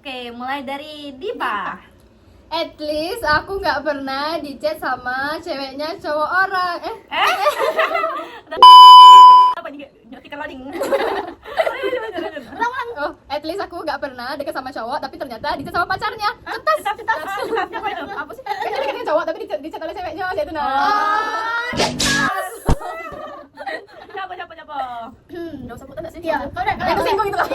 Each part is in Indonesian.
Oke, mulai dari Diva. At least aku nggak pernah dicat sama ceweknya cowok orang. Apa nih? Stiker loading. Oh, at least aku nggak pernah deket sama cowok tapi ternyata dicat sama pacarnya. Cetas. Siapa itu? Apa sih? Kan deketnya cowok tapi dicat oleh ceweknya, itu nah. Siapa? Nggak usah putar sih. Iya, kau udah. Aku singgung itu lah.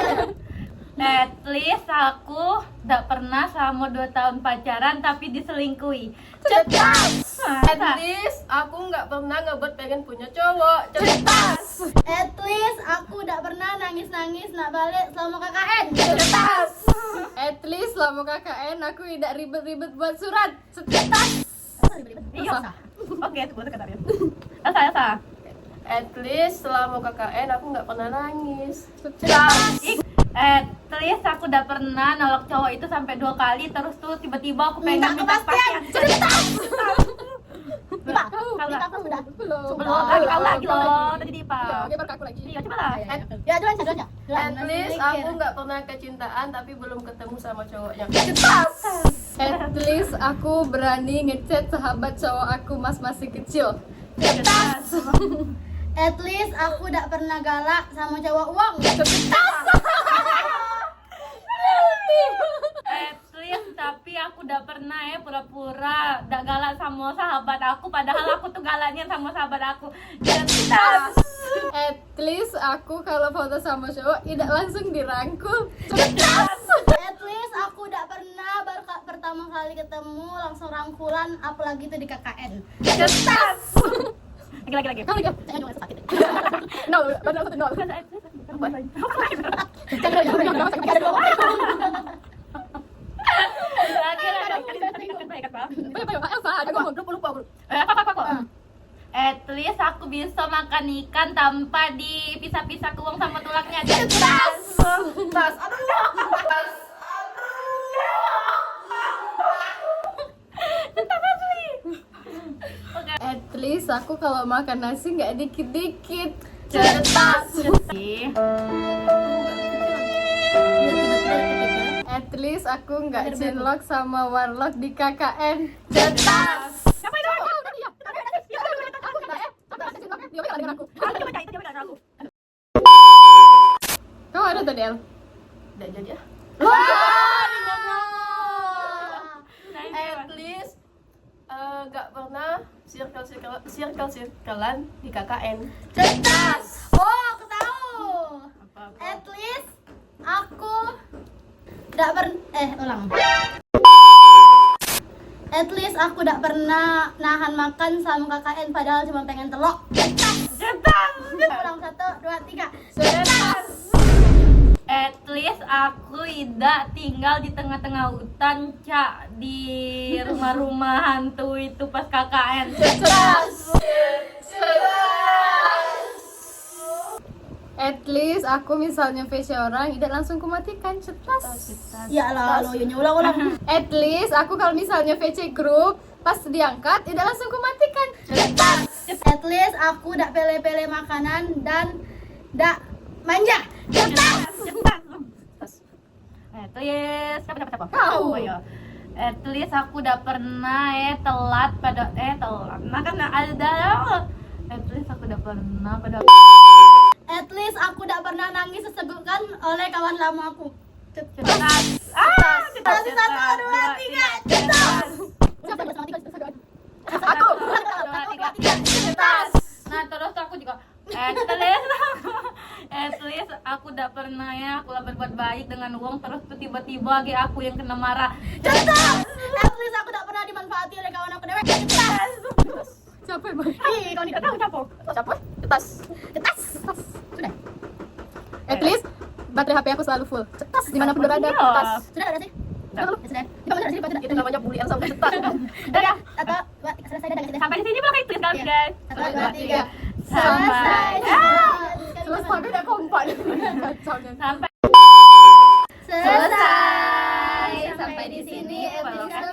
At least aku gak pernah selama 2 tahun pacaran tapi diselingkuhi. Cetas. At Masa? least aku nggak pernah ngebet pengen punya cowok. Cetas. At least aku udah pernah nangis-nangis nak balik selama KKN. Cetas. At least selama KKN aku tidak ribet-ribet buat surat. Cetas. Iya. Oke, tunggu sebentar ya. Elsa. At least selama KKN aku nggak pernah nangis. At least aku udah pernah nolak cowok itu sampai 2 kali terus tuh tiba-tiba aku pengen minta kepastian. Diva, Kau Diva lah. aku sudah. Belum. Kau lagi loh, tadi Diva. Oke, baru aku lagi. Iya, coba lah. Ya, duluan saja. At least aku nggak pernah kecintaan tapi belum ketemu sama cowoknya. Cetas. At least aku berani ngechat sahabat cowok aku masih kecil. Cetas. At least aku udah pernah galak sama cowok uang. Cetas. At least tapi aku udah pernah pura-pura gak galak sama sahabat aku padahal aku tuh galaknya sama sahabat aku. Cetas. At least aku kalau foto sama cowok tidak langsung dirangkul. Cetas. At least aku udah pernah baru pertama kali ketemu langsung rangkulan, apalagi itu di KKN. Cetas. Lagi. Kamu lagi? Jangan jangan sakit. Nol, benar satu nol. At least aku bisa makan ikan tanpa dipisah-pisah uang sama tulangnya. Cetas. Tas, At least aku kalau makan nasi nggak dikit-dikit. Cetas. At least aku nggak cinlok sama warlock di KKN. Cetas. Siapa itu? Kau ada tuh Del? Udah jadi ya. At least nggak pernah circle-circlean di KKN. Cetas. Oh, aku tahu. At least aku udah ulang. At least aku udah pernah nahan makan sama KKN padahal cuma pengen telok. Cetas. Ulang 1, 2, 3. Cetas. At least aku tidak tinggal di tengah-tengah hutan, Cak, di rumah-rumah hantu itu pas KKN. Cetas. At least aku misalnya VC orang tidak langsung kumatikan. Cetas. Ya lah, lo ulang. At least aku kalau misalnya VC grup pas diangkat tidak langsung kumatikan. Cetas. At least aku udah pele-pele makanan dan dak manja. Cetas. At least siapa? Kau. Oh, iya. At least aku udah pernah telat pada telat. Nah kan ada. At least aku udah pernah pada. At least aku udah pernah nangis sesegukan oleh kawan lama aku. Cetas. Cetas. 1, 2, 3. Cetas. Siapa yang sama 3? Cetas. Aku. 1, 2, 3. Cetas. Nah terus aku juga at least aku udah pernah aku lah berbuat baik dengan uang terus tuh tiba-tiba aku yang kena marah. Cetas. At least aku udah pernah dimanfaati oleh kawan aku dewek. Cetas. Siapa emang? Ih, kau tidak tahu siapa? Siapa? Cetas. Cetas. Sudah. At least baterai HP aku selalu full. Cetas dimanapun berada. Iya. Cetas. Sudah ada sih? Sudah. Ya, sudah. Di mana sini baca Itu namanya bulian sampai cetas. Dadah. 1, 2, 3. Selesai dah. Sampai di sini belum itu sekali guys. 1, 2, 3. Sampai. Selesai udah kompak. Sampai. Selesai. Sampai di sini episode